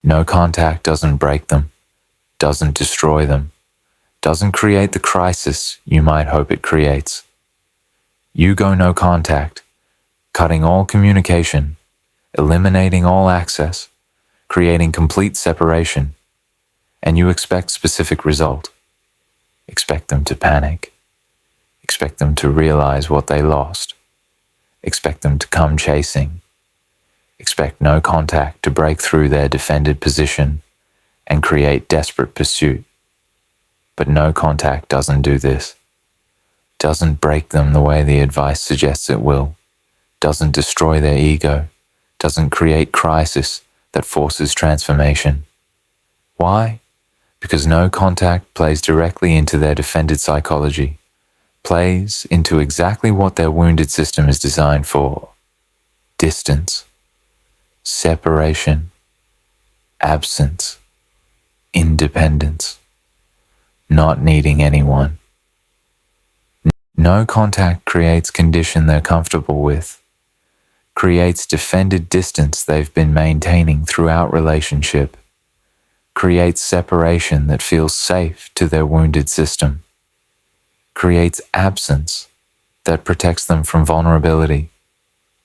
No contact doesn't break them, doesn't destroy them, doesn't create the crisis you might hope it creates. You go no contact, cutting all communication, eliminating all access, creating complete separation, and you expect specific result. Expect them to panic. Expect them to realize what they lost. Expect them to come chasing. Expect no contact to break through their defended position and create desperate pursuit. But no contact doesn't do this. Doesn't break them the way the advice suggests it will. Doesn't destroy their ego. Doesn't create crisis that forces transformation. Why? Because no contact plays directly into their defended psychology, plays into exactly what their wounded system is designed for. Distance, separation, absence, independence, not needing anyone. No contact creates condition they're comfortable with, creates defended distance they've been maintaining throughout relationship, creates separation that feels safe to their wounded system, creates absence that protects them from vulnerability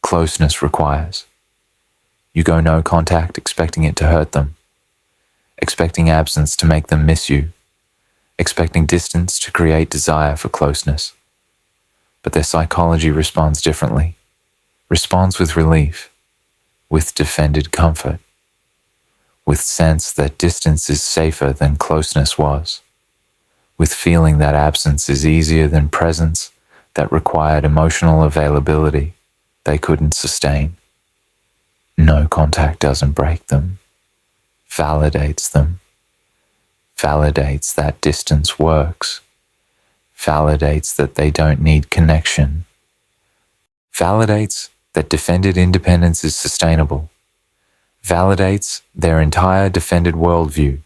closeness requires. You go no contact expecting it to hurt them, expecting absence to make them miss you, expecting distance to create desire for closeness. But their psychology responds differently, responds with relief, with defended comfort, with sense that distance is safer than closeness was, with feeling that absence is easier than presence that required emotional availability they couldn't sustain. No contact doesn't break them, validates them, validates that distance works, validates that they don't need connection, validates that defended independence is sustainable, validates their entire defended worldview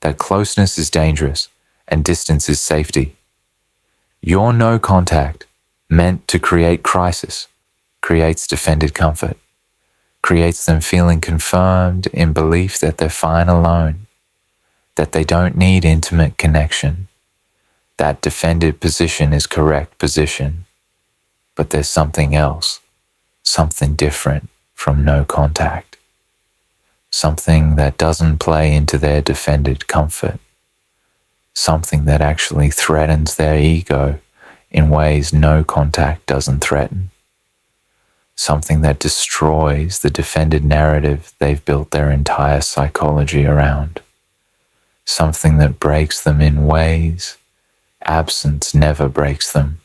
that closeness is dangerous and distance is safety. Your no contact, meant to create crisis, creates defended comfort, creates them feeling confirmed in belief that they're fine alone, that they don't need intimate connection. That defended position is correct position, but there's something else, something different from no contact, something that doesn't play into their defended comfort, something that actually threatens their ego in ways no contact doesn't threaten, something that destroys the defended narrative they've built their entire psychology around, something that breaks them in ways absence never breaks them.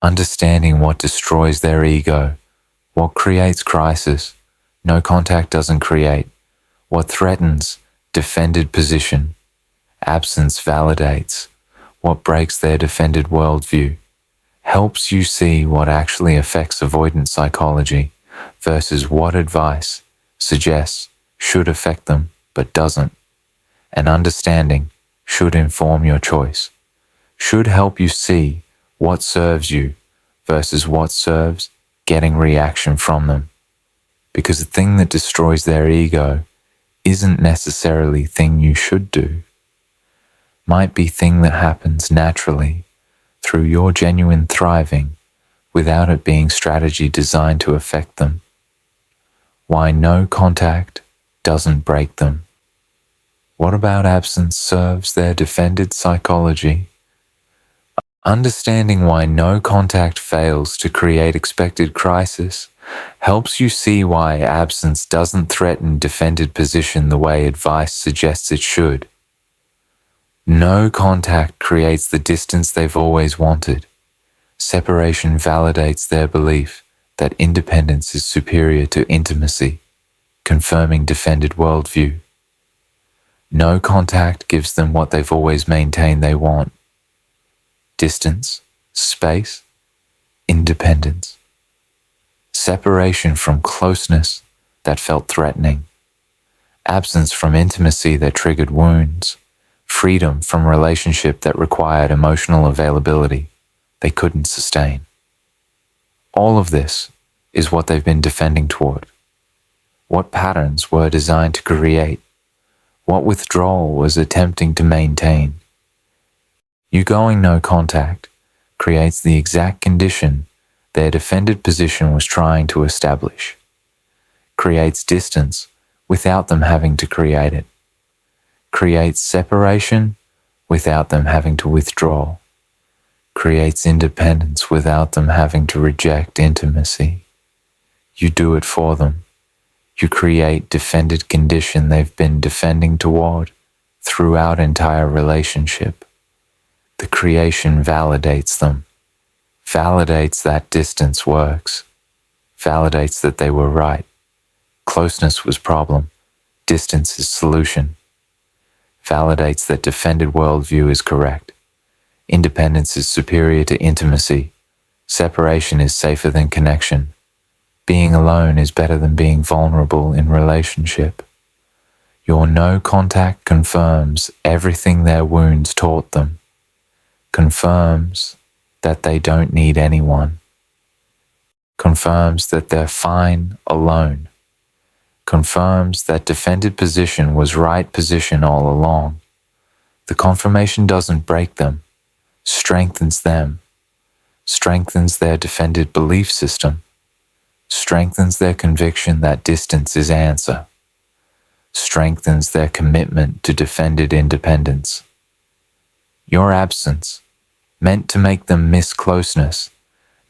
Understanding what destroys their ego, what creates crisis, no contact doesn't create, what threatens defended position, absence validates, what breaks their defended worldview, helps you see what actually affects avoidant psychology versus what advice suggests should affect them but doesn't. And understanding should inform your choice, should help you see what serves you versus what serves getting reaction from them. Because the thing that destroys their ego isn't necessarily thing you should do. Might be thing that happens naturally through your genuine thriving without it being strategy designed to affect them. Why no contact doesn't break them. What about absence serves their defended psychology? Understanding why no contact fails to create expected crisis helps you see why absence doesn't threaten defended position the way advice suggests it should. No contact creates the distance they've always wanted. Separation validates their belief that independence is superior to intimacy, confirming defended worldview. No contact gives them what they've always maintained they want. Distance, space, independence. Separation from closeness that felt threatening. Absence from intimacy that triggered wounds. Freedom from relationship that required emotional availability they couldn't sustain. All of this is what they've been defending toward. what patterns were designed to create, what withdrawal was attempting to maintain. You going no contact creates the exact condition their defended position was trying to establish, creates distance without them having to create it, creates separation without them having to withdraw, creates independence without them having to reject intimacy. You do it for them. You create defended condition they've been defending toward throughout entire relationship. The creation validates them, validates that distance works, validates that they were right. Closeness was problem, distance is solution. Validates that defended worldview is correct. Independence is superior to intimacy. Separation is safer than connection. Being alone is better than being vulnerable in relationship. Your no contact confirms everything their wounds taught them, confirms that they don't need anyone, confirms that they're fine alone, confirms that defended position was right position all along. The confirmation doesn't break them, strengthens them, strengthens their defended belief system, strengthens their conviction that distance is answer, strengthens their commitment to defended independence. Your absence, meant to make them miss closeness,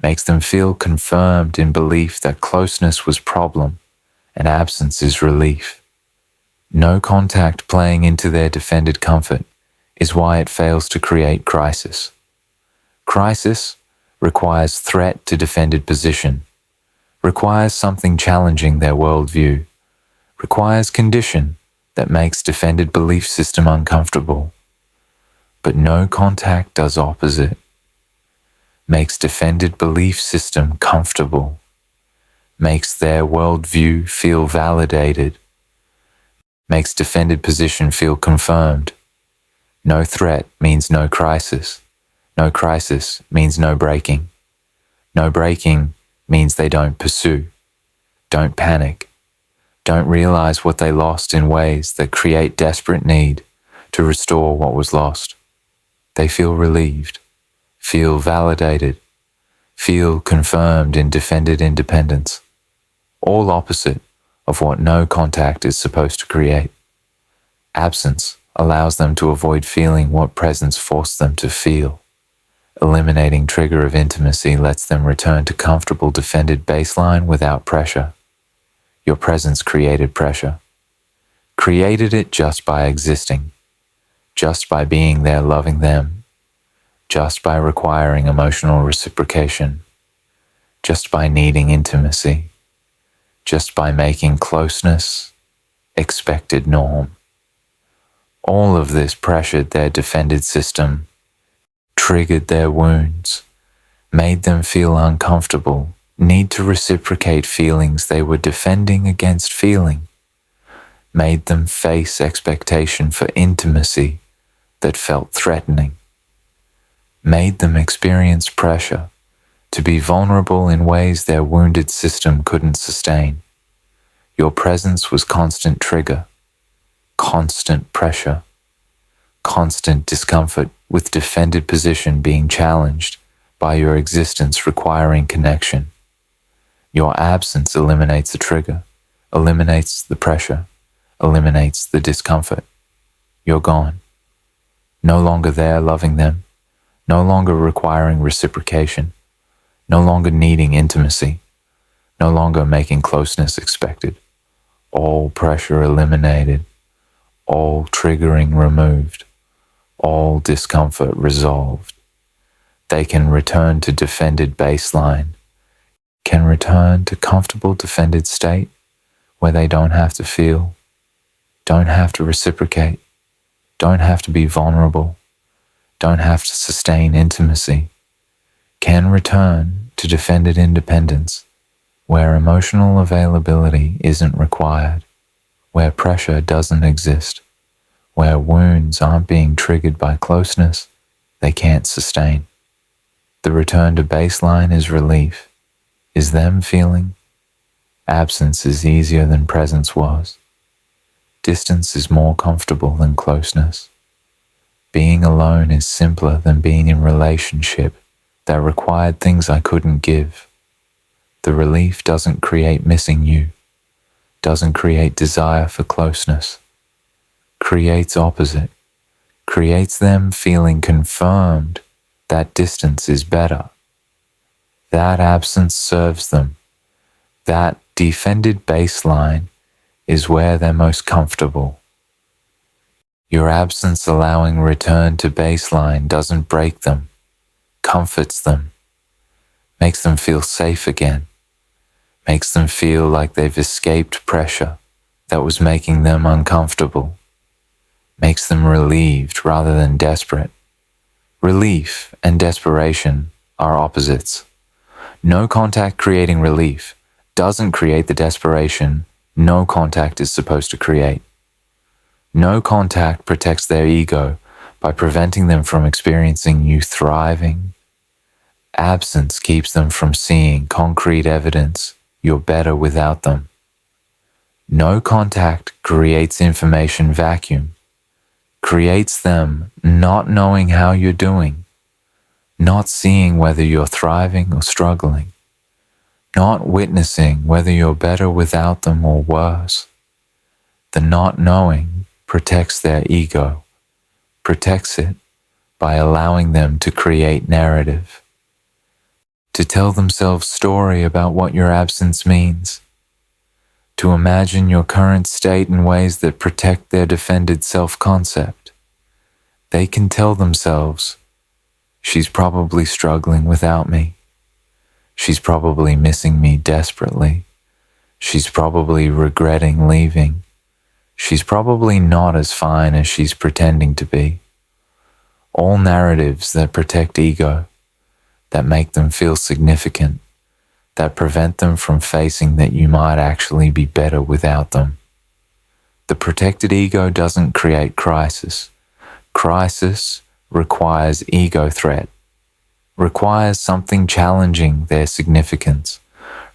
makes them feel confirmed in belief that closeness was problem and absence is relief. No contact playing into their defended comfort is why it fails to create crisis. Crisis requires threat to defended position, requires something challenging their worldview, requires condition that makes defended belief system uncomfortable. But no contact does opposite, makes defended belief system comfortable, makes their worldview feel validated, makes defended position feel confirmed. No threat means no crisis. No crisis means no breaking. No breaking means they don't pursue, don't panic, don't realize what they lost in ways that create desperate need to restore what was lost. They feel relieved, feel validated, feel confirmed in defended independence, all opposite of what no contact is supposed to create. Absence allows them to avoid feeling what presence forced them to feel. Eliminating trigger of intimacy lets them return to comfortable defended baseline without pressure. Your presence created pressure. Created it just by existing, just by being there loving them, just by requiring emotional reciprocation, just by needing intimacy, just by making closeness expected norm. All of this pressured their defended system, triggered their wounds, made them feel uncomfortable, need to reciprocate feelings they were defending against feeling, made them face expectation for intimacy that felt threatening, made them experience pressure to be vulnerable in ways their wounded system couldn't sustain. Your presence was constant trigger, constant pressure, constant discomfort with defended position being challenged by your existence requiring connection. Your absence eliminates the trigger, eliminates the pressure, eliminates the discomfort. You're gone. No longer there loving them, no longer requiring reciprocation, no longer needing intimacy, no longer making closeness expected. All pressure eliminated, all triggering removed, all discomfort resolved. They can return to defended baseline, can return to comfortable defended state where they don't have to feel, don't have to reciprocate, don't have to be vulnerable, don't have to sustain intimacy, can return to defended independence where emotional availability isn't required, where pressure doesn't exist, where wounds aren't being triggered by closeness they can't sustain. The return to baseline is relief, is them feeling Absence is easier than presence was. Distance is more comfortable than closeness. Being alone is simpler than being in relationship that required things I couldn't give. The relief doesn't create missing you, doesn't create desire for closeness. Creates opposite, creates them feeling confirmed that distance is better. That absence serves them. That defended baseline is where they're most comfortable. Your absence allowing return to baseline doesn't break them, comforts them, makes them feel safe again, makes them feel like they've escaped pressure that was making them uncomfortable, makes them relieved rather than desperate. Relief and desperation are opposites. No contact creating relief doesn't create the desperation no contact is supposed to create. No contact protects their ego by preventing them from experiencing you thriving. Absence keeps them from seeing concrete evidence you're better without them. No contact creates information vacuum, creates them not knowing how you're doing, not seeing whether you're thriving or struggling, not witnessing whether you're better without them or worse. The not knowing protects their ego, protects it by allowing them to create narrative, to tell themselves story about what your absence means, to imagine your current state in ways that protect their defended self-concept. They can tell themselves, she's probably struggling without me. She's probably missing me desperately. She's probably regretting leaving. She's probably not as fine as she's pretending to be. All narratives that protect ego, that make them feel significant, that prevent them from facing that you might actually be better without them. The protected ego doesn't create crisis. Crisis requires ego threat, requires something challenging their significance,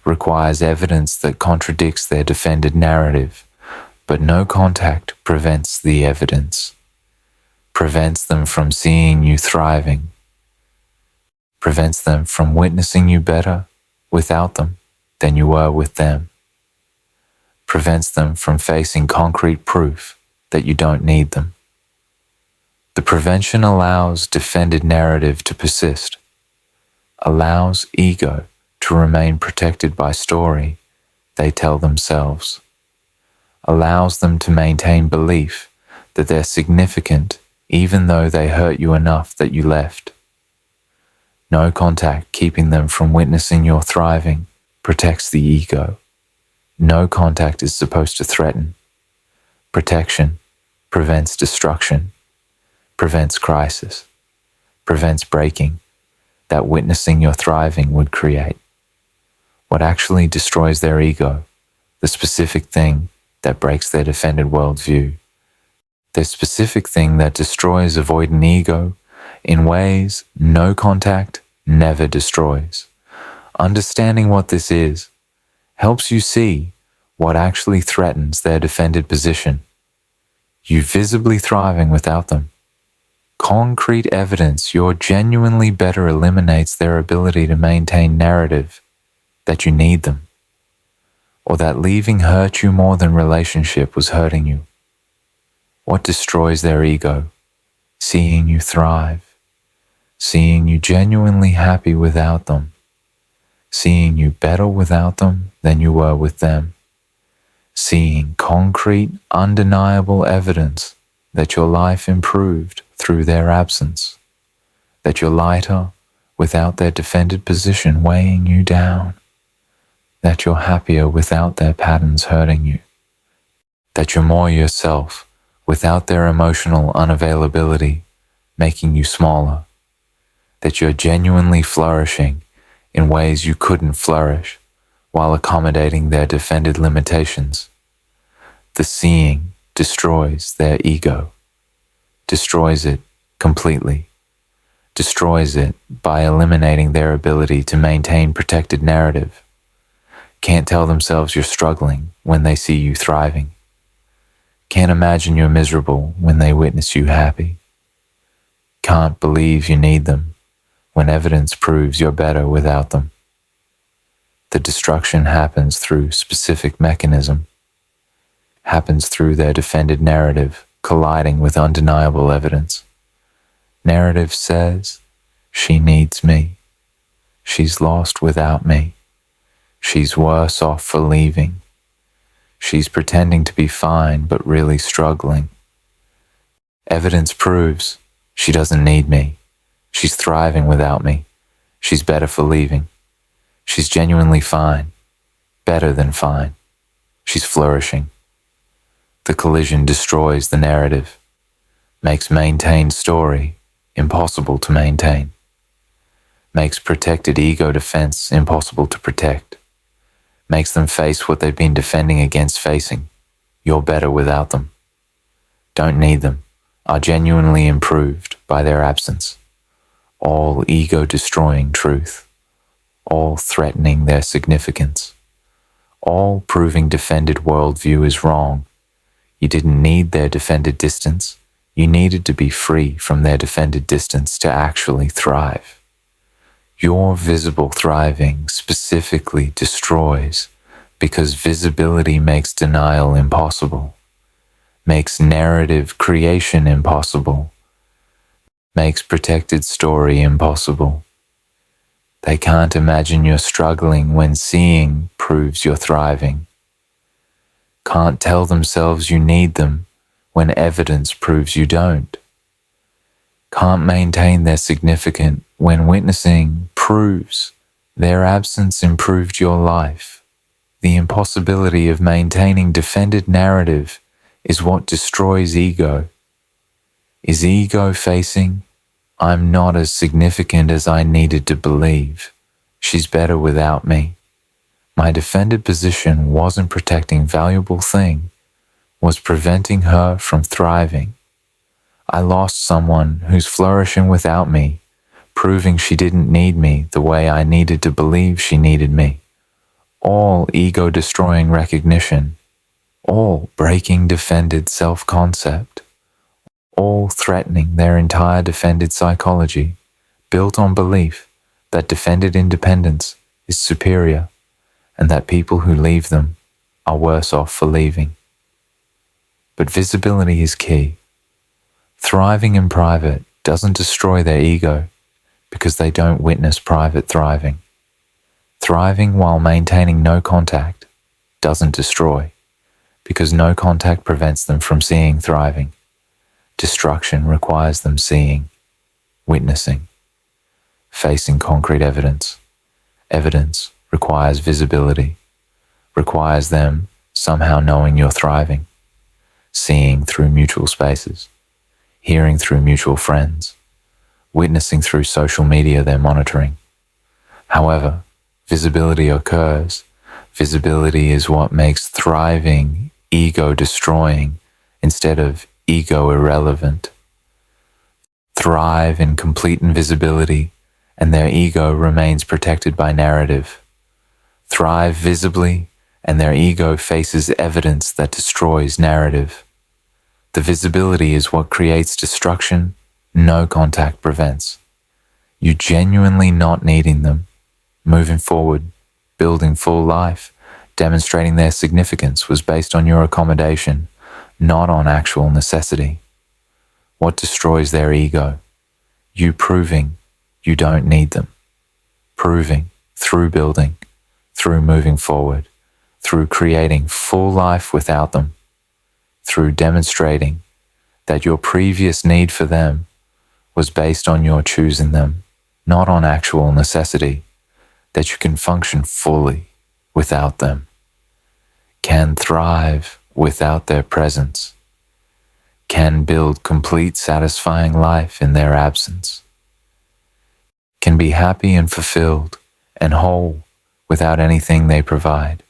requires evidence that contradicts their defended narrative. But no contact prevents the evidence, prevents them from seeing you thriving, prevents them from witnessing you better without them than you were with them, prevents them from facing concrete proof that you don't need them. The prevention allows defended narrative to persist, allows ego to remain protected by story they tell themselves, allows them to maintain belief that they're significant even though they hurt you enough that you left. No contact keeping them from witnessing your thriving protects the ego. No contact is supposed to threaten. Protection prevents destruction, prevents crisis, prevents breaking that witnessing your thriving would create. What actually destroys their ego, the specific thing that breaks their defended worldview, the specific thing that destroys avoidant ego in ways no contact never destroys. Understanding what this is helps you see what actually threatens their defended position. You visibly thriving without them. Concrete evidence you're genuinely better eliminates their ability to maintain narrative that you need them, or that leaving hurt you more than relationship was hurting you. What destroys their ego? Seeing you thrive, seeing you genuinely happy without them, seeing you better without them than you were with them, seeing concrete, undeniable evidence that your life improved through their absence, that you're lighter without their defended position weighing you down, that you're happier without their patterns hurting you, that you're more yourself without their emotional unavailability making you smaller, that you're genuinely flourishing in ways you couldn't flourish while accommodating their defended limitations. The seeing destroys their ego, destroys it completely, destroys it by eliminating their ability to maintain protected narrative. Can't tell themselves you're struggling when they see you thriving. Can't imagine you're miserable when they witness you happy. Can't believe you need them when evidence proves you're better without them. The destruction happens through specific mechanism, happens through their defended narrative colliding with undeniable evidence. Narrative says, she needs me. She's lost without me. She's worse off for leaving. She's pretending to be fine but really struggling. Evidence proves she doesn't need me. She's thriving without me. She's better for leaving. She's genuinely fine, better than fine. She's flourishing. The collision destroys the narrative, makes maintained story impossible to maintain, makes protected ego defense impossible to protect, makes them face what they've been defending against facing. You're better without them. Don't need them, are genuinely improved by their absence. All ego-destroying truth, all threatening their significance, all proving defended worldview is wrong. You didn't need their defended distance. You needed to be free from their defended distance to actually thrive. Your visible thriving specifically destroys because visibility makes denial impossible, makes narrative creation impossible, makes protected story impossible. They can't imagine you're struggling when seeing proves you're thriving. Can't tell themselves you need them when evidence proves you don't. Can't maintain their significance when witnessing proves their absence improved your life. The impossibility of maintaining defended narrative is what destroys ego. Is ego facing, I'm not as significant as I needed to believe. She's better without me. My defended position wasn't protecting valuable thing, was preventing her from thriving. I lost someone who's flourishing without me, proving she didn't need me the way I needed to believe she needed me. All ego-destroying recognition, all breaking defended self-concept, all threatening their entire defended psychology, built on belief that defended independence is superior and that people who leave them are worse off for leaving. But visibility is key. Thriving in private doesn't destroy their ego because they don't witness private thriving. Thriving while maintaining no contact doesn't destroy because no contact prevents them from seeing thriving. Destruction requires them seeing, witnessing, facing concrete evidence. Evidence requires visibility, requires them somehow knowing you're thriving, seeing through mutual spaces, hearing through mutual friends, witnessing through social media they're monitoring. However, visibility occurs. Visibility is what makes thriving ego-destroying instead of ego-irrelevant. Thrive in complete invisibility, and their ego remains protected by narrative. Thrive visibly, and their ego faces evidence that destroys narrative. The visibility is what creates destruction no contact prevents. You genuinely not needing them, moving forward, building full life, demonstrating their significance was based on your accommodation, not on actual necessity. What destroys their ego? You proving you don't need them. Proving through building, through moving forward, through creating full life without them, through demonstrating that your previous need for them was based on your choosing them, not on actual necessity, that you can function fully without them, can thrive without their presence, can build complete satisfying life in their absence, can be happy and fulfilled and whole without anything they provide.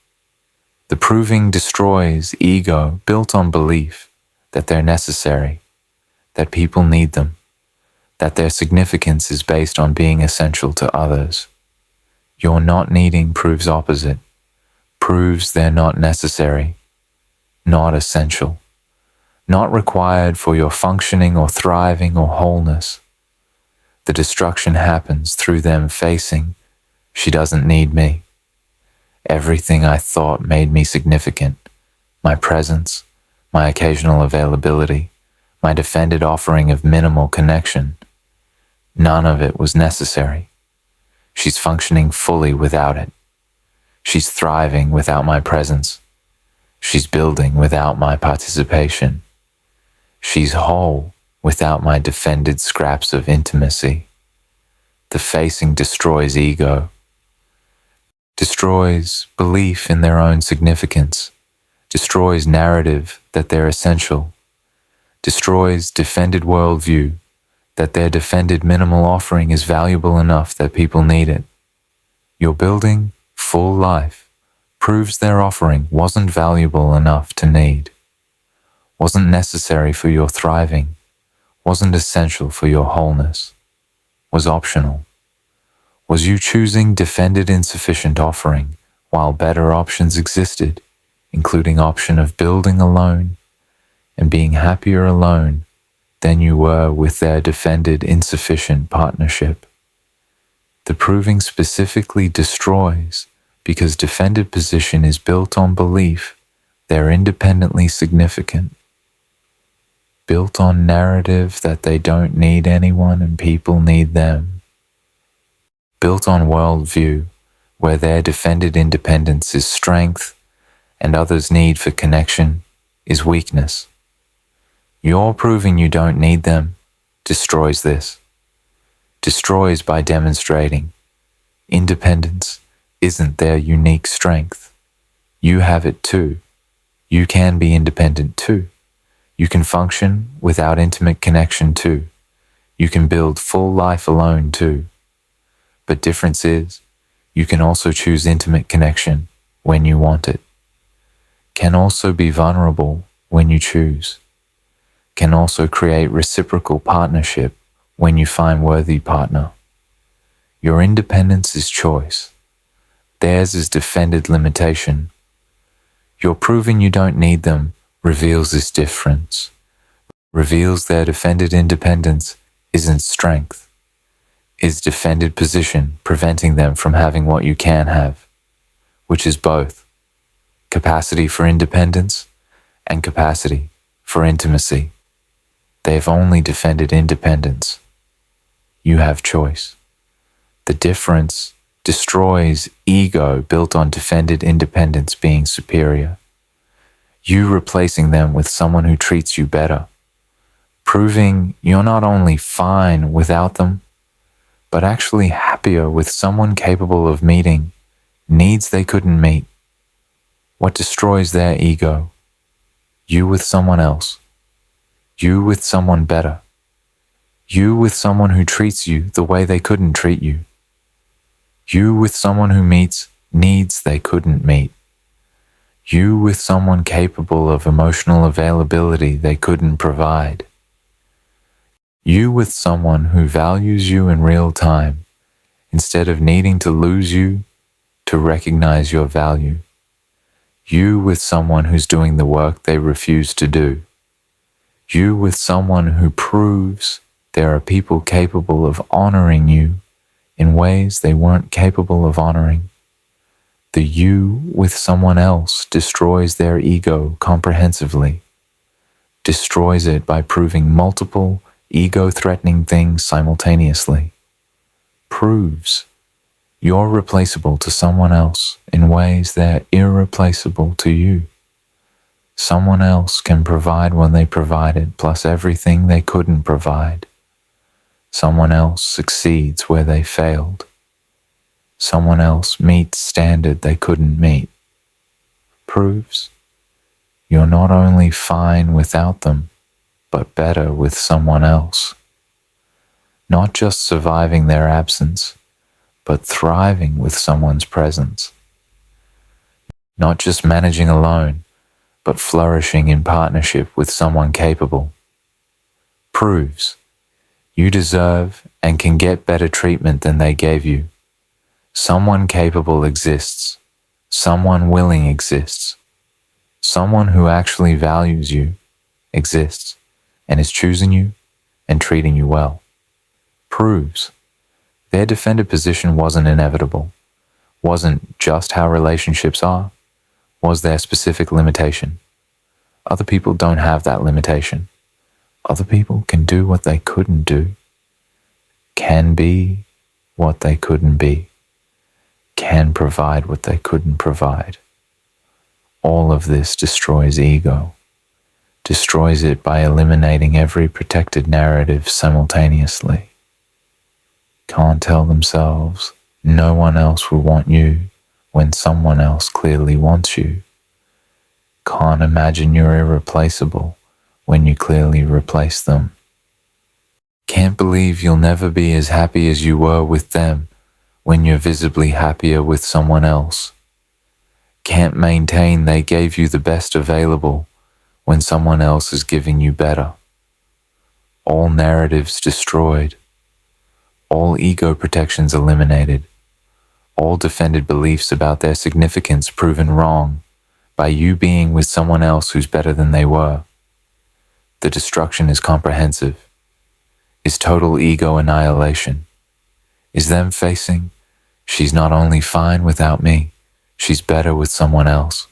The proving destroys ego built on belief that they're necessary, that people need them, that their significance is based on being essential to others. Your not needing proves opposite, proves they're not necessary, not essential, not required for your functioning or thriving or wholeness. The destruction happens through them facing, she doesn't need me. Everything I thought made me significant, my presence, my occasional availability, my defended offering of minimal connection, none of it was necessary. She's functioning fully without it. She's thriving without my presence. She's building without my participation. She's whole without my defended scraps of intimacy. The facing destroys ego, destroys belief in their own significance, destroys narrative that they're essential, destroys defended worldview that their defended minimal offering is valuable enough that people need it. Your building full life proves their offering wasn't valuable enough to need, wasn't necessary for your thriving, wasn't essential for your wholeness, was optional. Was you choosing defended insufficient offering while better options existed, including option of building alone and being happier alone than you were with their defended insufficient partnership? The proving specifically destroys because defended position is built on belief they're independently significant, built on narrative that they don't need anyone and people need them, built on worldview where their defended independence is strength and others' need for connection is weakness. Your proving you don't need them destroys this. Destroys by demonstrating independence isn't their unique strength. You have it too. You can be independent too. You can function without intimate connection too. You can build full life alone too. But difference is, you can also choose intimate connection when you want it. Can also be vulnerable when you choose. Can also create reciprocal partnership when you find worthy partner. Your independence is choice. Theirs is defended limitation. Your proving you don't need them reveals this difference, reveals their defended independence isn't strength, is defended position preventing them from having what you can have, which is both capacity for independence and capacity for intimacy. They have only defended independence. You have choice. The difference destroys ego built on defended independence being superior. You replacing them with someone who treats you better, proving you're not only fine without them, but actually happier with someone capable of meeting needs they couldn't meet. What destroys their ego? You with someone else. You with someone better. You with someone who treats you the way they couldn't treat you. You with someone who meets needs they couldn't meet. You with someone capable of emotional availability they couldn't provide. You with someone who values you in real time instead of needing to lose you to recognize your value. You with someone who's doing the work they refuse to do. You with someone who proves there are people capable of honoring you in ways they weren't capable of honoring. The you with someone else destroys their ego comprehensively, destroys it by proving multiple ego-threatening things simultaneously, proves you're replaceable to someone else in ways they're irreplaceable to you. Someone else can provide when they provided, plus everything they couldn't provide. Someone else succeeds where they failed. Someone else meets standard they couldn't meet. Proves you're not only fine without them, but better with someone else. Not just surviving their absence, but thriving with someone's presence. Not just managing alone, but flourishing in partnership with someone capable. Proves you deserve and can get better treatment than they gave you. Someone capable exists. Someone willing exists. Someone who actually values you exists and is choosing you and treating you well. Proves their defended position wasn't inevitable, wasn't just how relationships are, was their specific limitation. Other people don't have that limitation. Other people can do what they couldn't do, can be what they couldn't be, can provide what they couldn't provide. All of this destroys ego, destroys it by eliminating every protected narrative simultaneously. Can't tell themselves no one else will want you when someone else clearly wants you. Can't imagine you're irreplaceable when you clearly replace them. Can't believe you'll never be as happy as you were with them when you're visibly happier with someone else. Can't maintain they gave you the best available when someone else is giving you better. All narratives destroyed. All ego protections eliminated. All defended beliefs about their significance proven wrong by you being with someone else who's better than they were. The destruction is comprehensive, is total ego annihilation, is them facing, she's not only fine without me, she's better with someone else.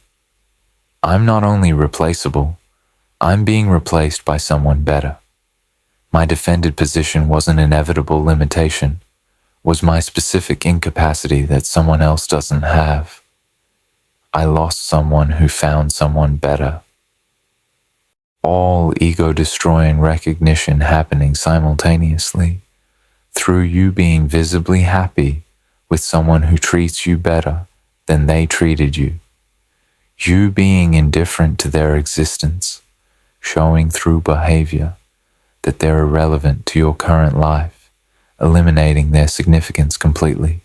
I'm not only replaceable, I'm being replaced by someone better. My defended position was an inevitable limitation, was my specific incapacity that someone else doesn't have. I lost someone who found someone better. All ego-destroying recognition happening simultaneously through you being visibly happy with someone who treats you better than they treated you. You being indifferent to their existence, showing through behavior that they're irrelevant to your current life, eliminating their significance completely.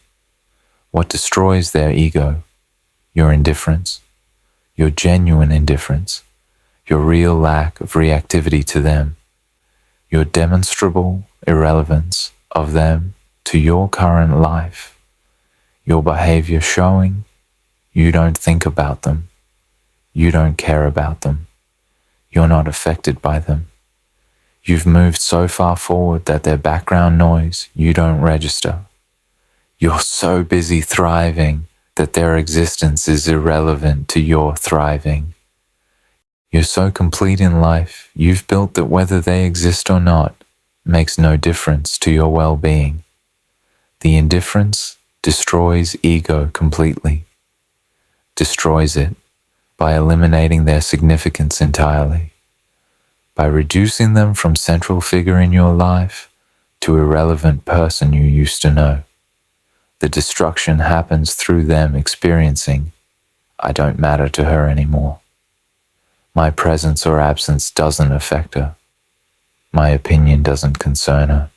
What destroys their ego? Your indifference, your genuine indifference, your real lack of reactivity to them, your demonstrable irrelevance of them to your current life, your behavior showing you don't think about them, you don't care about them, you're not affected by them. You've moved so far forward that their background noise you don't register. You're so busy thriving that their existence is irrelevant to your thriving. You're so complete in life, you've built that whether they exist or not makes no difference to your well-being. The indifference destroys ego completely, destroys it by eliminating their significance entirely, by reducing them from central figure in your life to irrelevant person you used to know. The destruction happens through them experiencing, I don't matter to her anymore. My presence or absence doesn't affect her. My opinion doesn't concern her.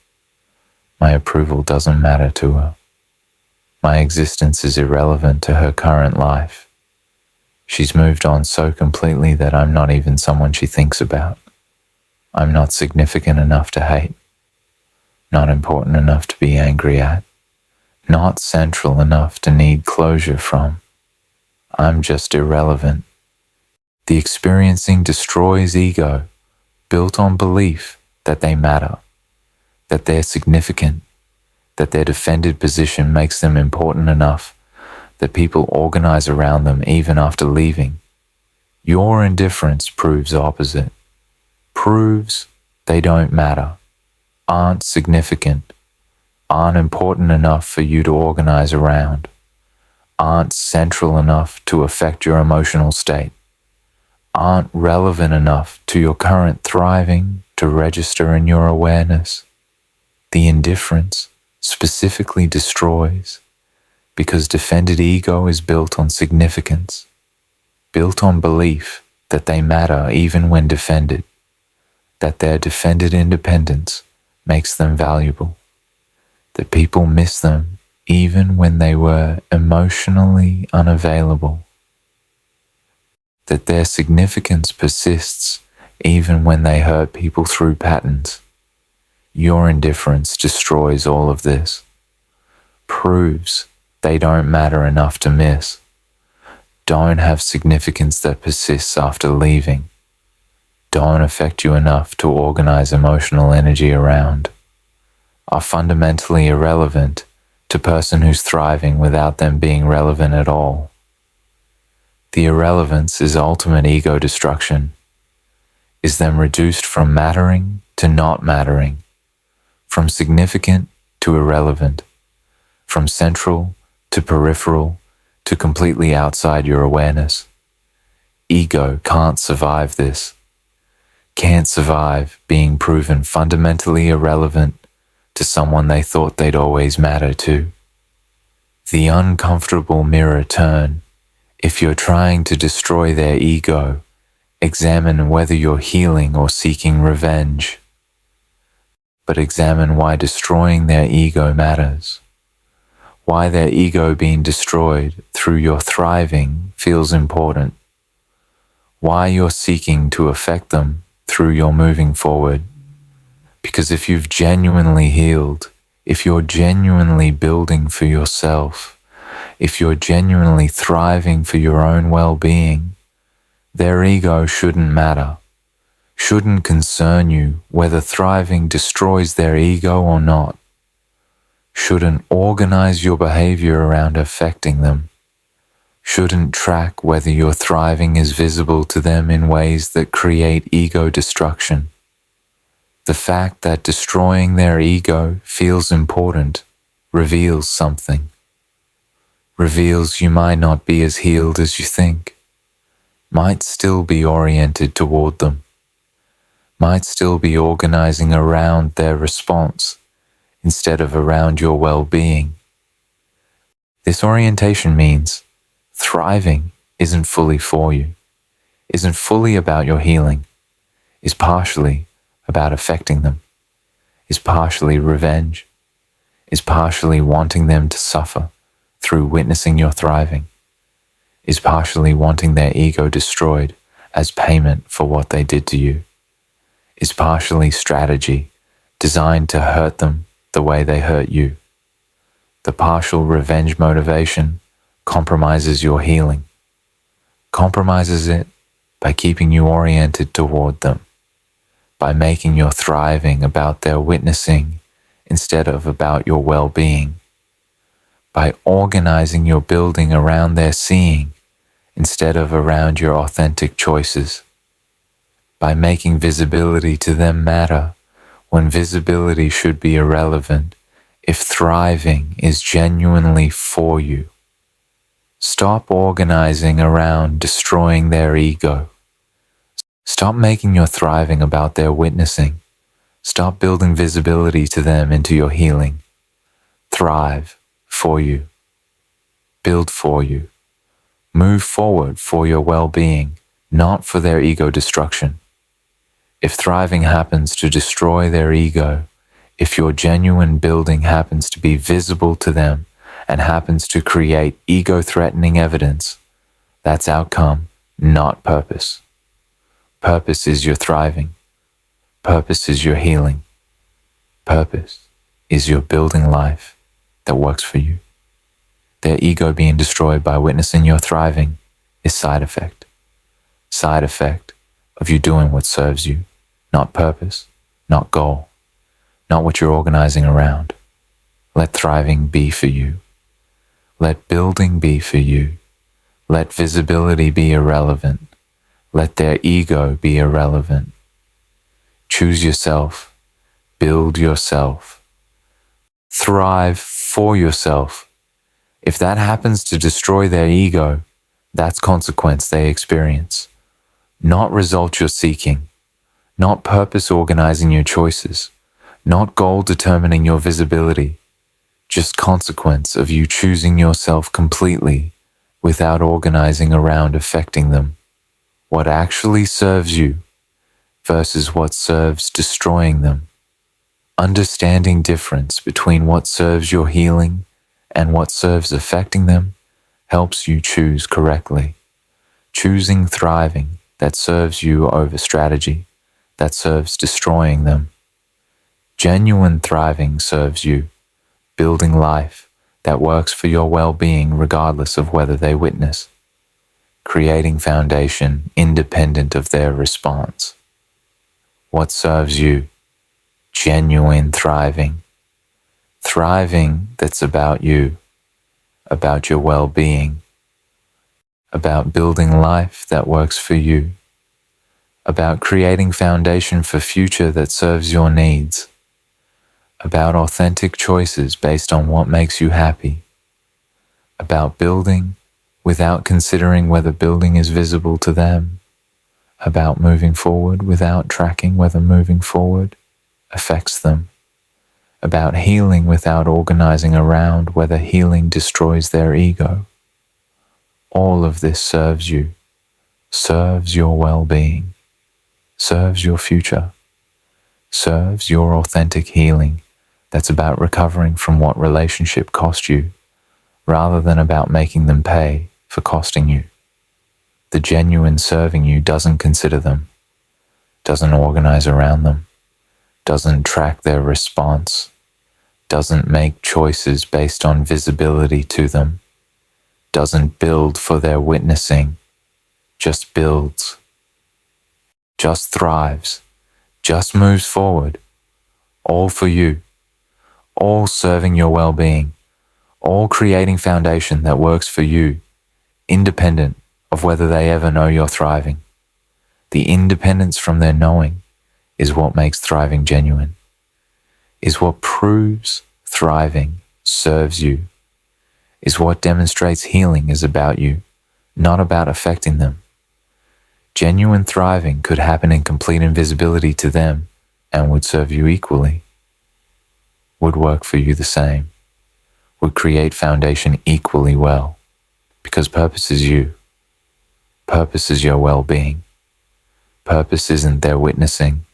My approval doesn't matter to her. My existence is irrelevant to her current life. She's moved on so completely that I'm not even someone she thinks about. I'm not significant enough to hate. Not important enough to be angry at. Not central enough to need closure from. I'm just irrelevant. The experiencing destroys ego, built on belief that they matter, that they're significant, that their defended position makes them important enough that people organize around them even after leaving. Your indifference proves opposite, proves they don't matter, aren't significant, aren't important enough for you to organize around, aren't central enough to affect your emotional state, aren't relevant enough to your current thriving to register in your awareness. The indifference specifically destroys because defended ego is built on significance, built on belief that they matter even when defended, that their defended independence makes them valuable, that people miss them even when they were emotionally unavailable, that their significance persists even when they hurt people through patterns. Your indifference destroys all of this, proves they don't matter enough to miss, don't have significance that persists after leaving, don't affect you enough to organize emotional energy around, are fundamentally irrelevant to person who's thriving without them being relevant at all. The irrelevance is ultimate ego destruction, is them reduced from mattering to not mattering, from significant to irrelevant, from central to peripheral to completely outside your awareness. Ego can't survive this, can't survive being proven fundamentally irrelevant to someone they thought they'd always matter to. The uncomfortable mirror turn. If you're trying to destroy their ego, examine whether you're healing or seeking revenge. But examine why destroying their ego matters. Why their ego being destroyed through your thriving feels important. Why you're seeking to affect them through your moving forward. Because if you've genuinely healed, if you're genuinely building for yourself, if you're genuinely thriving for your own well-being, their ego shouldn't matter, shouldn't concern you whether thriving destroys their ego or not, shouldn't organize your behavior around affecting them, shouldn't track whether your thriving is visible to them in ways that create ego destruction. The fact that destroying their ego feels important reveals something. Reveals you might not be as healed as you think, might still be oriented toward them, might still be organizing around their response instead of around your well-being. This orientation means thriving isn't fully for you, isn't fully about your healing, is partially about affecting them, is partially revenge, is partially wanting them to suffer through witnessing your thriving, is partially wanting their ego destroyed as payment for what they did to you, is partially strategy designed to hurt them the way they hurt you. The partial revenge motivation compromises your healing, compromises it by keeping you oriented toward them, by making your thriving about their witnessing instead of about your well-being, by organizing your building around their seeing instead of around your authentic choices, by making visibility to them matter when visibility should be irrelevant if thriving is genuinely for you. Stop organizing around destroying their ego. Stop making your thriving about their witnessing. Stop building visibility to them into your healing. Thrive for you. Build for you. Move forward for your well-being, not for their ego destruction. If thriving happens to destroy their ego, if your genuine building happens to be visible to them and happens to create ego-threatening evidence, that's outcome, not purpose. Purpose is your thriving. Purpose is your healing. Purpose is your building life that works for you. Their ego being destroyed by witnessing your thriving is side effect. Side effect of you doing what serves you, not purpose, not goal, not what you're organizing around. Let thriving be for you. Let building be for you. Let visibility be irrelevant. Let their ego be irrelevant. Choose yourself. Build yourself. Thrive for yourself. If that happens to destroy their ego, that's consequence they experience. Not result you're seeking. Not purpose organizing your choices. Not goal determining your visibility. Just consequence of you choosing yourself completely without organizing around affecting them. What actually serves you versus what serves destroying them. Understanding difference between what serves your healing and what serves affecting them helps you choose correctly. Choosing thriving that serves you over strategy that serves destroying them. Genuine thriving serves you, building life that works for your well-being regardless of whether they witness. creating foundation independent of their response. What serves you? Genuine thriving. Thriving that's about you, about your well-being, about building life that works for you, about creating foundation for future that serves your needs, about authentic choices based on what makes you happy, about building without considering whether building is visible to them, about moving forward without tracking whether moving forward affects them, about healing without organizing around whether healing destroys their ego. All of this serves you, serves your well-being, serves your future, serves your authentic healing that's about recovering from what relationship cost you, rather than about making them pay for costing you. The genuine serving you doesn't consider them, doesn't organize around them, doesn't track their response, doesn't make choices based on visibility to them, doesn't build for their witnessing, just builds, just thrives, just moves forward, all for you, all serving your well-being, all creating foundation that works for you, independent of whether they ever know you're thriving. The independence from their knowing is what makes thriving genuine, is what proves thriving serves you, is what demonstrates healing is about you, not about affecting them. Genuine thriving could happen in complete invisibility to them and would serve you equally, would work for you the same, would create foundation equally well, because purpose is you. Purpose is your well-being. Purpose isn't their witnessing,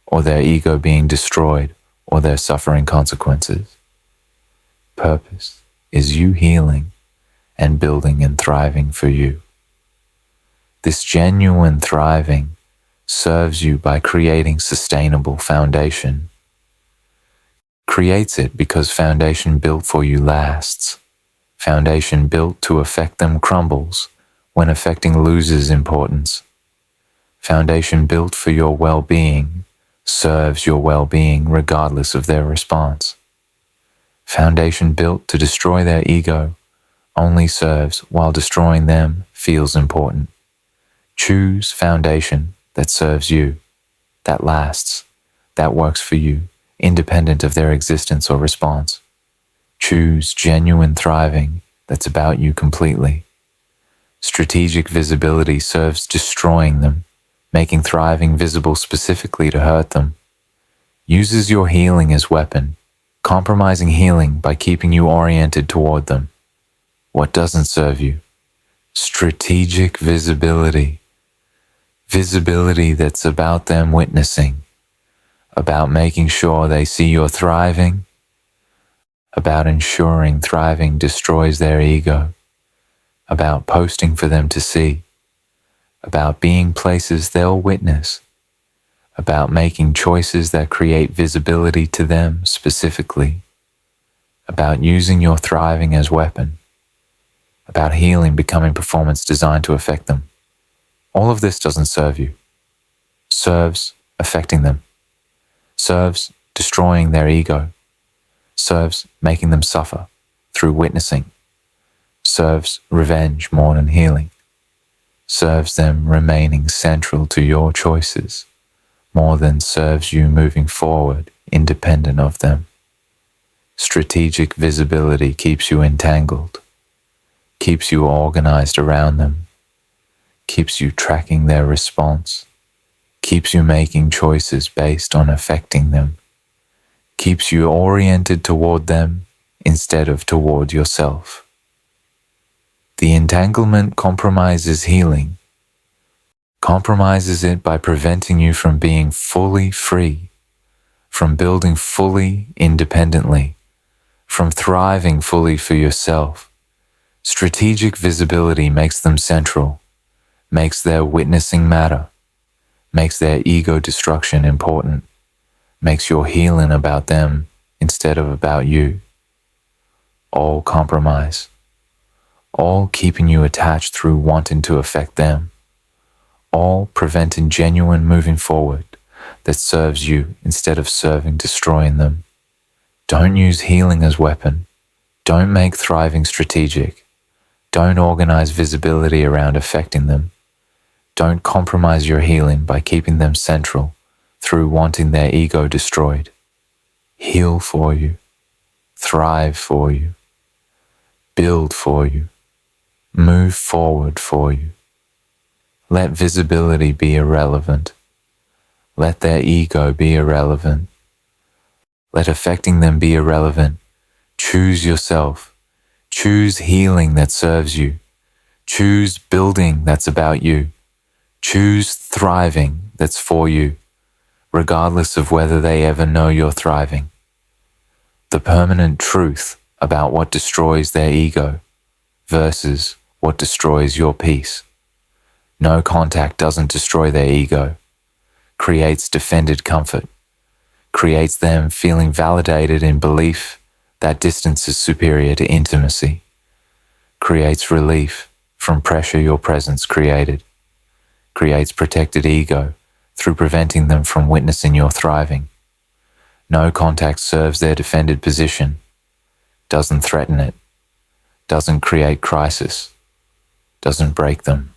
or their ego being destroyed, or their suffering consequences. Purpose is you healing and building and thriving for you. This genuine thriving serves you by creating sustainable foundation. Creates it because foundation built for you lasts. Foundation built to affect them crumbles when affecting loses importance. Foundation built for your well-being serves your well-being regardless of their response. Foundation built to destroy their ego only serves while destroying them feels important. Choose foundation that serves you, that lasts, that works for you, independent of their existence or response. Choose genuine thriving that's about you completely. Strategic visibility serves destroying them, making thriving visible specifically to hurt them. Uses your healing as weapon, compromising healing by keeping you oriented toward them. What doesn't serve you? Strategic visibility. Visibility that's about them witnessing, about making sure they see you're thriving, about ensuring thriving destroys their ego, about posting for them to see, about being places they'll witness, about making choices that create visibility to them specifically, about using your thriving as weapon, about healing becoming performance designed to affect them. All of this doesn't serve you. Serves affecting them. Serves destroying their ego. Serves making them suffer through witnessing. Serves revenge more than healing. Serves them remaining central to your choices more than serves you moving forward independent of them. Strategic visibility keeps you entangled, keeps you organized around them, keeps you tracking their response, keeps you making choices based on affecting them, keeps you oriented toward them instead of toward yourself. The entanglement compromises healing, compromises it by preventing you from being fully free, from building fully independently, from thriving fully for yourself. Strategic visibility makes them central, makes their witnessing matter, makes their ego destruction important, makes your healing about them instead of about you. All compromise, all keeping you attached through wanting to affect them, all preventing genuine moving forward that serves you instead of serving destroying them. Don't use healing as weapon. Don't make thriving strategic. Don't organize visibility around affecting them. Don't compromise your healing by keeping them central through wanting their ego destroyed. Heal for you. Thrive for you. Build for you. Move forward for you. Let visibility be irrelevant. Let their ego be irrelevant. Let affecting them be irrelevant. Choose yourself. Choose healing that serves you. Choose building that's about you. Choose thriving that's for you, regardless of whether they ever know you're thriving. The permanent truth about what destroys their ego versus what destroys your peace. No contact doesn't destroy their ego, creates defended comfort, creates them feeling validated in belief that distance is superior to intimacy, creates relief from pressure your presence created, creates protected ego through preventing them from witnessing your thriving. No contact serves their defended position, doesn't threaten it, doesn't create crisis, doesn't break them,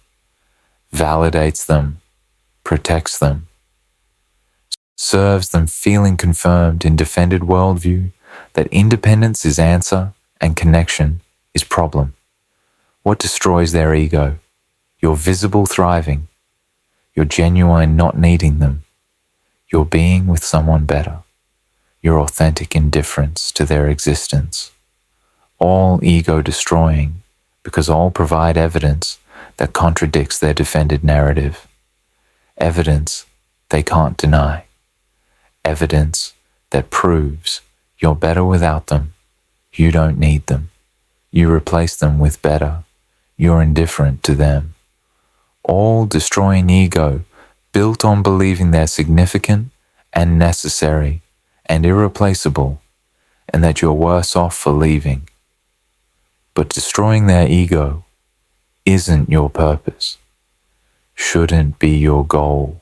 validates them, protects them, serves them feeling confirmed in defended worldview that independence is answer and connection is problem. What destroys their ego? Your visible thriving, your genuine not needing them, your being with someone better, your authentic indifference to their existence. All ego destroying because all provide evidence that contradicts their defended narrative. Evidence they can't deny. Evidence that proves you're better without them. You don't need them. You replace them with better. You're indifferent to them. All destroying ego built on believing they're significant and necessary and irreplaceable, and that you're worse off for leaving. But destroying their ego isn't your purpose, shouldn't be your goal,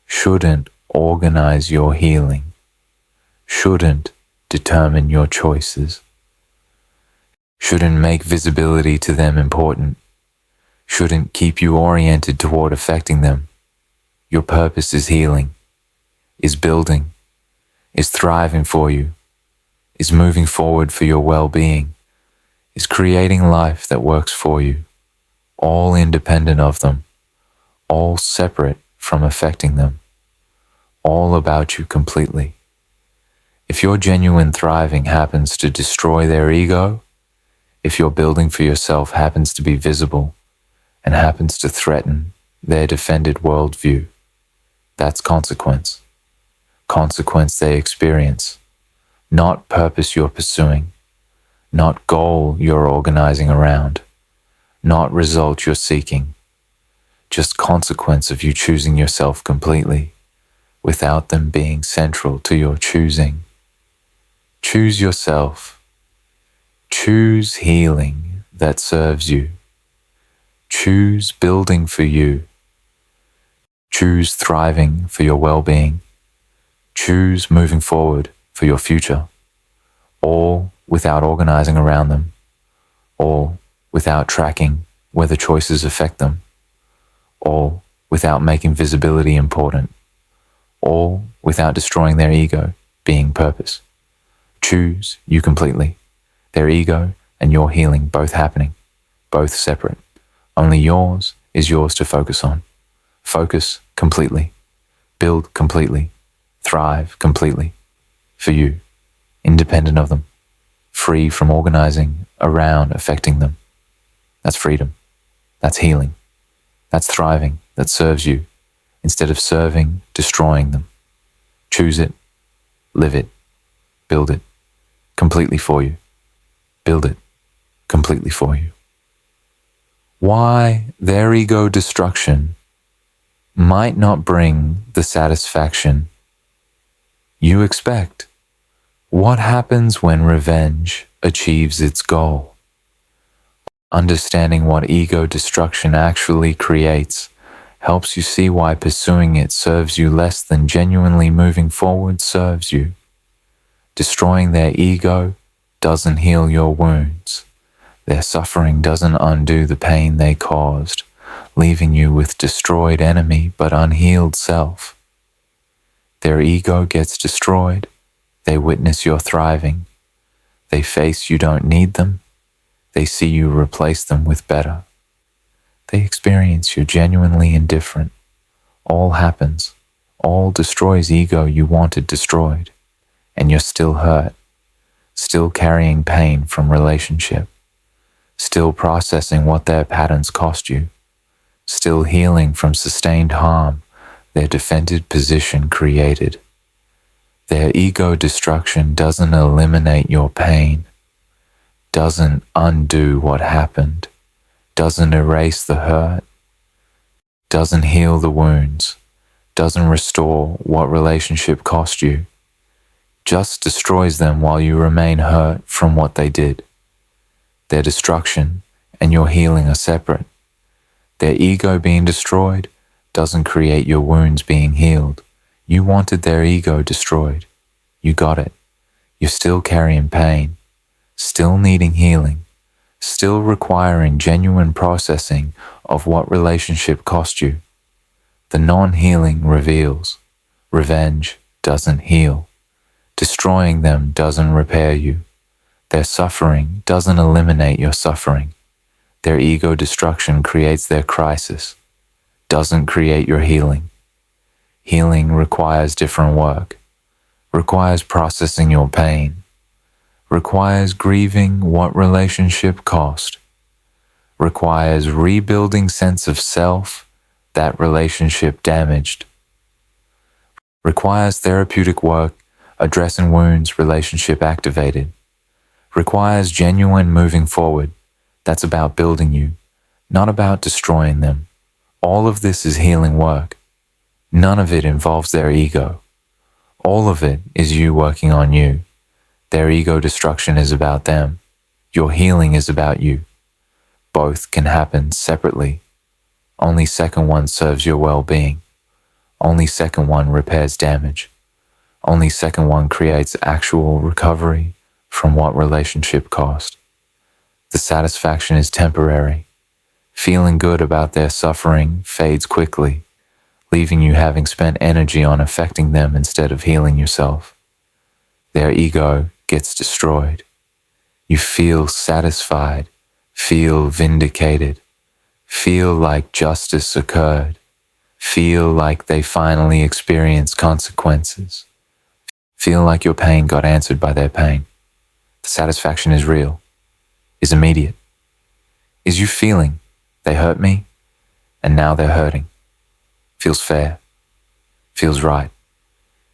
shouldn't organize your healing, shouldn't determine your choices, shouldn't make visibility to them important, shouldn't keep you oriented toward affecting them. Your purpose is healing, is building, is thriving for you, is moving forward for your well-being, is creating life that works for you, all independent of them, all separate from affecting them, all about you completely. If your genuine thriving happens to destroy their ego, if your building for yourself happens to be visible and happens to threaten their defended worldview, that's consequence. Consequence they experience, not purpose you're pursuing, not goal you're organizing around, not result you're seeking, just consequence of you choosing yourself completely, without them being central to your choosing. Choose yourself. Choose healing that serves you. Choose building for you. Choose thriving for your well-being. Choose moving forward for your future, all without organizing around them, all without tracking whether choices affect them, all without making visibility important, all without destroying their ego being purpose. Choose you completely, their ego and your healing both happening, both separate. Only yours is yours to focus on. Focus completely, build completely, thrive completely, for you, independent of them, free from organizing around affecting them. That's freedom. That's healing. That's thriving that serves you instead of serving, destroying them. Choose it, live it, build it completely for you. Build it completely for you. Why their ego destruction might not bring the satisfaction you expect. What happens when revenge achieves its goal? Understanding what ego destruction actually creates helps you see why pursuing it serves you less than genuinely moving forward serves you. Destroying their ego doesn't heal your wounds. Their suffering doesn't undo the pain they caused, leaving you with destroyed enemy but unhealed self. Their ego gets destroyed. They witness your thriving. They face you don't need them. They see you replace them with better. They experience you're genuinely indifferent. All happens. All destroys ego you wanted destroyed. And you're still hurt. Still carrying pain from relationship. Still processing what their patterns cost you. Still healing from sustained harm their defended position created. Their ego destruction doesn't eliminate your pain, doesn't undo what happened, doesn't erase the hurt, doesn't heal the wounds, doesn't restore what relationship cost you, just destroys them while you remain hurt from what they did. Their destruction and your healing are separate. Their ego being destroyed doesn't create your wounds being healed. You wanted their ego destroyed. You got it. You're still carrying pain, still needing healing, still requiring genuine processing of what relationship cost you. The non-healing reveals. Revenge doesn't heal. Destroying them doesn't repair you. Their suffering doesn't eliminate your suffering. Their ego destruction creates their crisis, doesn't create your healing. Healing requires different work, requires processing your pain, requires grieving what relationship cost, requires rebuilding sense of self that relationship damaged, requires therapeutic work addressing wounds relationship activated, requires genuine moving forward that's about building you, not about destroying them. All of this is healing work. None of it involves their ego. All of it is you working on you. Their ego destruction is about them. Your healing is about you. Both can happen separately. Only second one serves your well-being. Only second one repairs damage. Only second one creates actual recovery from what relationship cost. The satisfaction is temporary. Feeling good about their suffering fades quickly, leaving you having spent energy on affecting them instead of healing yourself. Their ego gets destroyed. You feel satisfied, feel vindicated, feel like justice occurred, feel like they finally experienced consequences, feel like your pain got answered by their pain. The satisfaction is real, is immediate, is you feeling, they hurt me, and now they're hurting. Feels fair, feels right,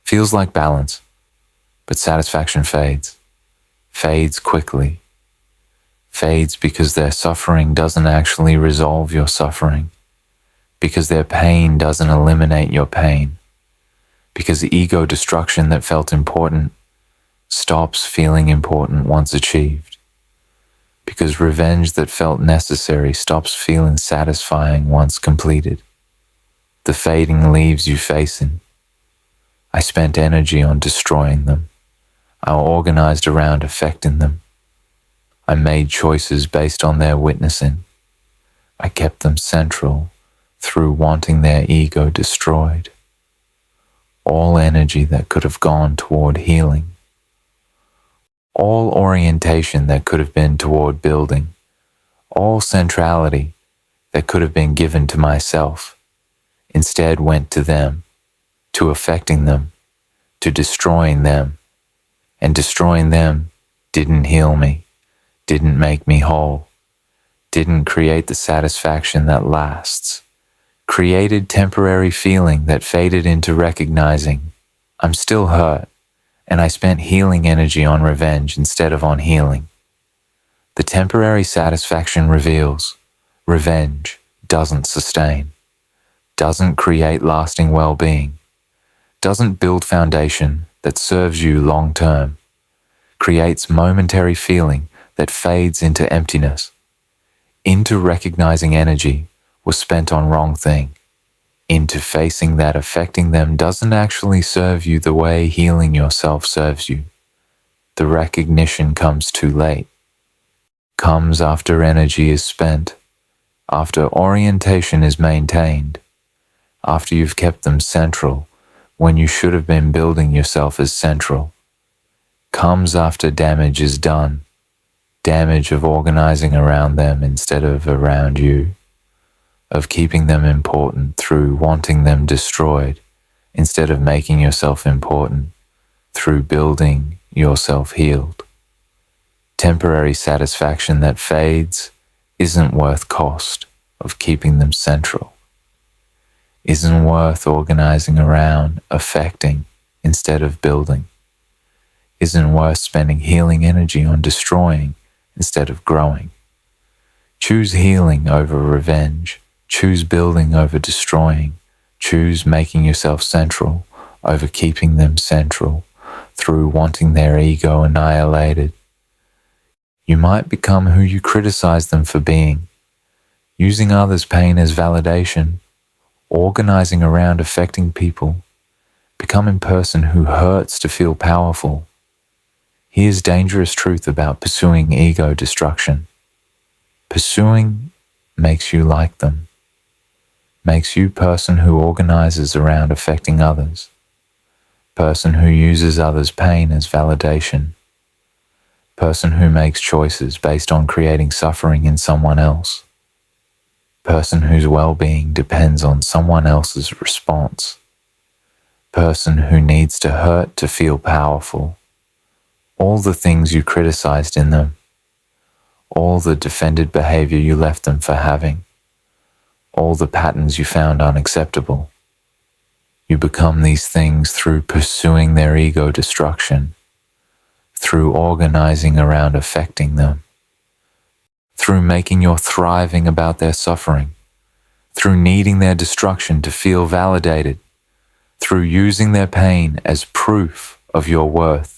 feels like balance, but satisfaction fades quickly, fades because their suffering doesn't actually resolve your suffering, because their pain doesn't eliminate your pain, because the ego destruction that felt important stops feeling important once achieved, because revenge that felt necessary stops feeling satisfying once completed. The fading leaves you facing. I spent energy on destroying them. I organized around affecting them. I made choices based on their witnessing. I kept them central through wanting their ego destroyed. All energy that could have gone toward healing. All orientation that could have been toward building. All centrality that could have been given to myself instead went to them, to affecting them, to destroying them. And destroying them didn't heal me, didn't make me whole, didn't create the satisfaction that lasts, created temporary feeling that faded into recognizing I'm still hurt, and I spent healing energy on revenge instead of on healing. The temporary satisfaction reveals revenge doesn't sustain, doesn't create lasting well-being, doesn't build foundation that serves you long-term, creates momentary feeling that fades into emptiness. into recognizing energy was spent on wrong thing, into facing that affecting them doesn't actually serve you the way healing yourself serves you. The recognition comes too late, comes after energy is spent, after orientation is maintained, after you've kept them central when you should have been building yourself as central, comes after damage is done, damage of organizing around them instead of around you, of keeping them important through wanting them destroyed instead of making yourself important through building yourself healed. Temporary satisfaction that fades isn't worth cost of keeping them central, isn't worth organizing around affecting instead of building, isn't worth spending healing energy on destroying instead of growing. Choose healing over revenge. Choose building over destroying. Choose making yourself central over keeping them central through wanting their ego annihilated. You might become who you criticize them for being, using others' pain as validation, organizing around affecting people, becoming a person who hurts to feel powerful. Here's dangerous truth about pursuing ego destruction. Pursuing makes you like them, makes you person who organizes around affecting others, person who uses others' pain as validation, person who makes choices based on creating suffering in someone else, person whose well-being depends on someone else's response, person who needs to hurt to feel powerful. All the things you criticized in them, all the defended behavior you left them for having, all the patterns you found unacceptable. You become these things through pursuing their ego destruction, through organizing around affecting them, through making your thriving about their suffering, through needing their destruction to feel validated, through using their pain as proof of your worth.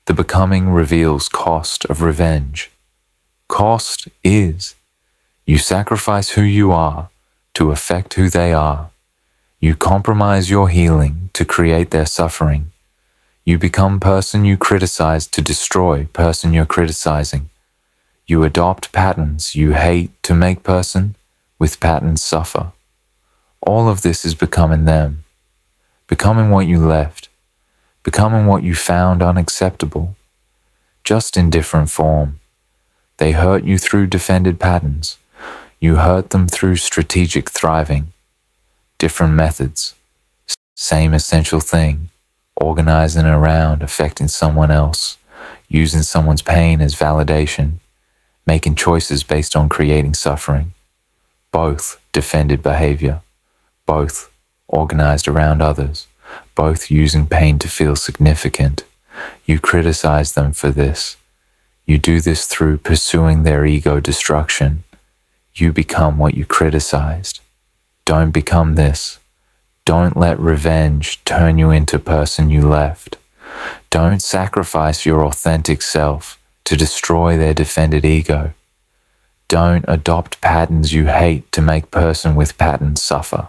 The becoming reveals cost of revenge. Cost is you sacrifice who you are to affect who they are. You compromise your healing to create their suffering. You become person you criticize to destroy person you're criticizing. You adopt patterns you hate to make person with patterns suffer. All of this is becoming them, becoming what you left, becoming what you found unacceptable, just in different form. They hurt you through defended patterns. You hurt them through strategic thriving. Different methods. Same essential thing. Organizing around affecting someone else. Using someone's pain as validation. Making choices based on creating suffering. Both defended behavior. Both organized around others. Both using pain to feel significant. You criticize them for this. You do this through pursuing their ego destruction. You become what you criticized. Don't become this. Don't let revenge turn you into person you left. Don't sacrifice your authentic self to destroy their defended ego. Don't adopt patterns you hate to make person with patterns suffer.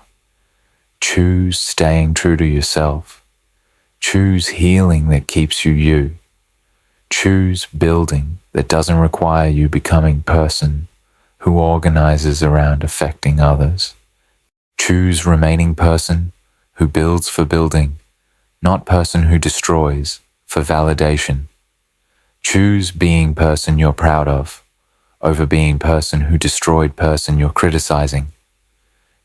Choose staying true to yourself. Choose healing that keeps you you. Choose building that doesn't require you becoming person who organizes around affecting others. Choose remaining person who builds for building, not person who destroys for validation. Choose being person you're proud of over being person who destroyed person you're criticizing.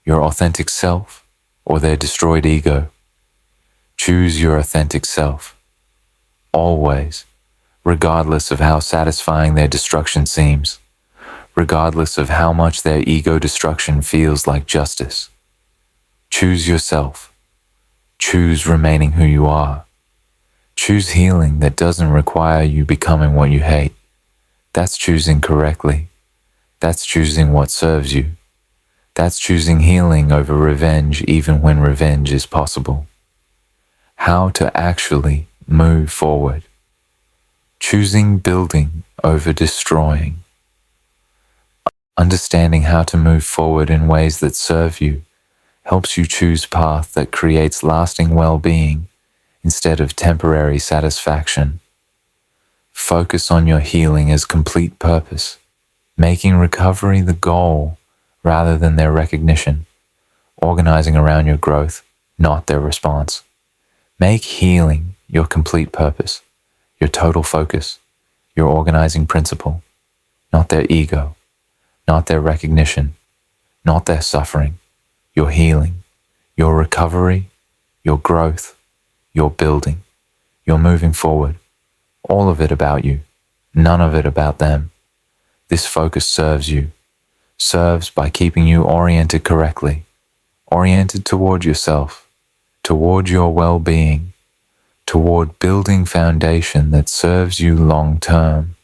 Your authentic self or their destroyed ego. Choose your authentic self. Always. Regardless of how satisfying their destruction seems, regardless of how much their ego destruction feels like justice. Choose yourself. Choose remaining who you are. Choose healing that doesn't require you becoming what you hate. That's choosing correctly. That's choosing what serves you. That's choosing healing over revenge even when revenge is possible. How to actually move forward. Choosing building over destroying. Understanding how to move forward in ways that serve you helps you choose a path that creates lasting well-being instead of temporary satisfaction. Focus on your healing as complete purpose, making recovery the goal rather than their recognition, organizing around your growth, not their response. Make healing your complete purpose, your total focus, your organizing principle, not their ego, not their recognition, not their suffering, your healing, your recovery, your growth, your building, your moving forward, all of it about you, none of it about them. This focus serves by keeping you oriented correctly, oriented toward yourself, toward your well-being, toward building foundation that serves you long-term,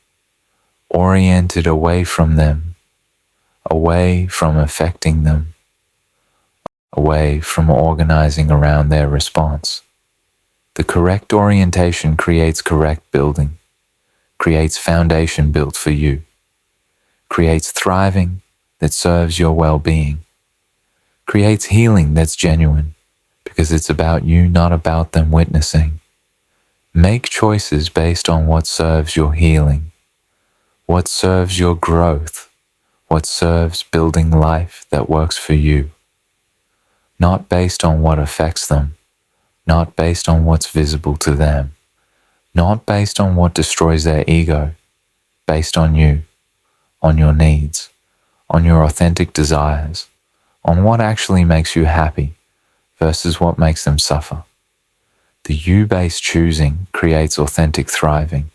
oriented away from them, away from affecting them, away from organizing around their response. The correct orientation creates correct building, creates foundation built for you, creates thriving that serves your well-being, creates healing that's genuine because it's about you, not about them witnessing. Make choices based on what serves your healing, what serves your growth, what serves building life that works for you, not based on what affects them, not based on what's visible to them, not based on what destroys their ego, based on you, on your needs, on your authentic desires, on what actually makes you happy versus what makes them suffer. The you-based choosing creates authentic thriving,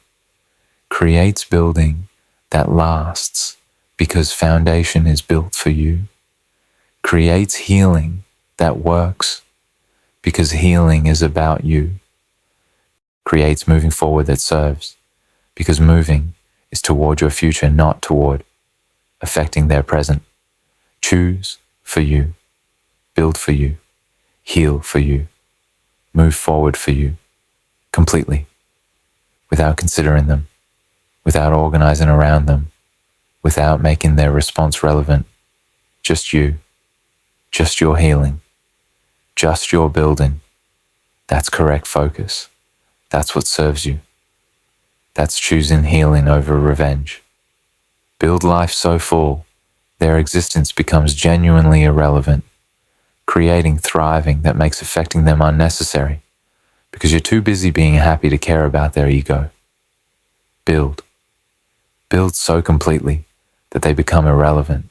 creates building that lasts because foundation is built for you, creates healing that works because healing is about you, creates moving forward that serves because moving is toward your future, not toward affecting their present. Choose for you, build for you, heal for you, move forward for you, completely, without considering them, without organizing around them, without making their response relevant. Just you, just your healing, just your building. That's correct focus. That's what serves you. That's choosing healing over revenge. Build life so full, their existence becomes genuinely irrelevant, creating thriving that makes affecting them unnecessary because you're too busy being happy to care about their ego. Build. Build so completely that they become irrelevant.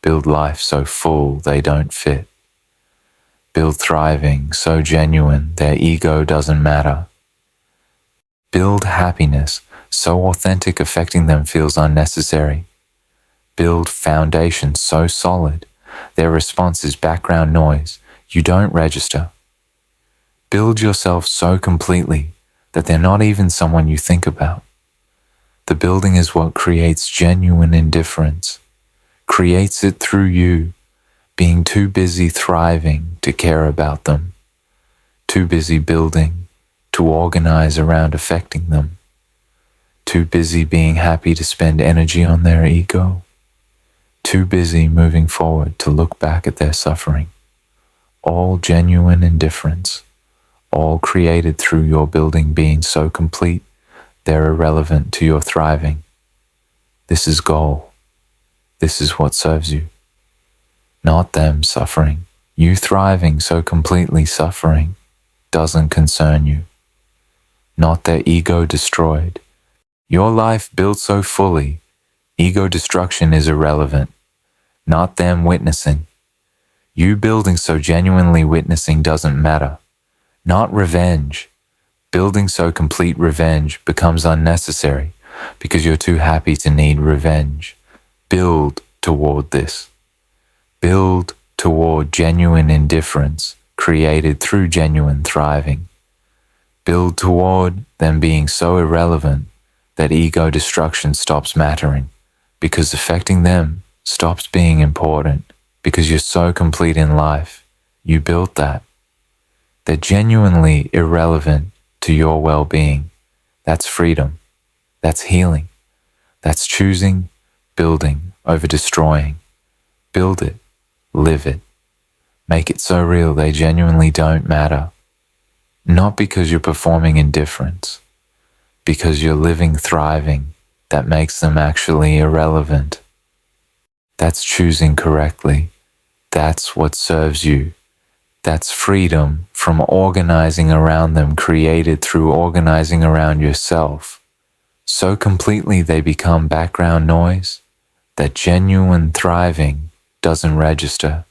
Build life so full they don't fit. Build thriving so genuine their ego doesn't matter. Build happiness so authentic affecting them feels unnecessary. Build foundation so solid their response is background noise you don't register. Build yourself so completely that they're not even someone you think about. The building is what creates genuine indifference, creates it through you, being too busy thriving to care about them, too busy building to organize around affecting them, too busy being happy to spend energy on their ego, too busy moving forward to look back at their suffering. All genuine indifference, all created through your building being so complete they're irrelevant to your thriving. This is goal. This is what serves you. Not them suffering. You thriving so completely suffering doesn't concern you. Not their ego destroyed. Your life built so fully, ego destruction is irrelevant. Not them witnessing. You building so genuinely witnessing doesn't matter. Not revenge. Building so complete revenge becomes unnecessary because you're too happy to need revenge. Build toward this. Build toward genuine indifference created through genuine thriving. Build toward them being so irrelevant that ego destruction stops mattering because affecting them stops being important because you're so complete in life. You built that. They're genuinely irrelevant to your well-being. That's freedom. That's healing. That's choosing, building over destroying. Build it, live it, make it so real they genuinely don't matter. Not because you're performing indifference, because you're living thriving that makes them actually irrelevant. That's choosing correctly. That's what serves you. That's freedom from organizing around them created through organizing around yourself. So completely they become background noise that genuine thriving doesn't register.